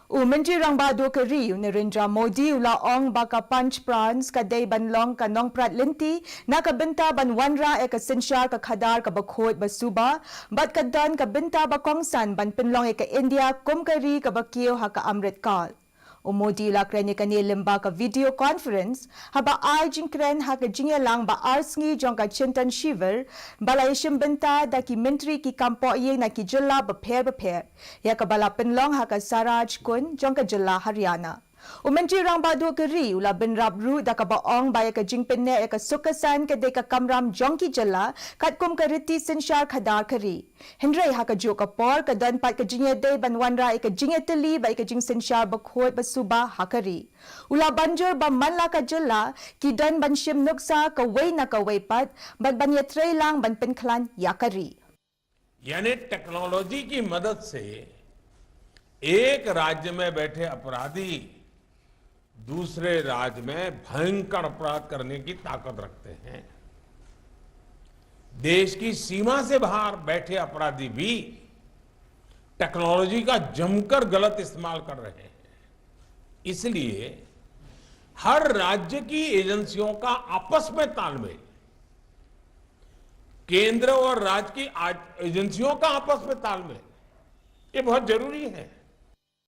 Menteri Rang Badu Keri Narendra Modi ula ong baka punch prans kadai banlong kanong prat linti nakabenta ban wanra e ka sinsyar ka khadar ka bakhot basuba bat kadan ka benta bakongsan ban pinlong e ka India kumkari ka bakiyo ha ka Amrit Kal. Modi la kreni kani limba ka video conference haba arjing kren ha ka jingya lang ba arsngi jong ka chintan shiver balai shimbenta da ki menteri ki kampo ye na ki jilla bapher ya ka bala pinlong ha ka Saraj kun jong ka jilla Haryana. Menteri Rang Badu Keri ula bin rabru da ka baong baya ka jingpinne e ka sukasan ka de ka kamram jong ki jilla kat kum ka riti sinsyar khadar kari. Hendrai ha ka jo ka por ka dan pat ka jingye de ban wanra e ka jingye teli ba e ka jing sinsyar bakhot basuba hakari. Ula banjur ba manla ka jilla ki dan ban shim nuksa ka wei na ka wei pat bat ban ye trei lang ban pinklan yakari. यानी टेक्नोलॉजी की मदद से एक राज्य में बैठे अपराधी दूसरे राज्य में भयंकर अपराध करने की ताकत रखते हैं। देश की सीमा से बाहर बैठे अपराधी भी टेक्नोलॉजी का जमकर गलत इस्तेमाल कर रहे हैं। इसलिए हर राज्य की एजेंसियों का आपस में तालमेल, केंद्र और राज्य की एजेंसियों का आपस में तालमेल, ये बहुत जरूरी है।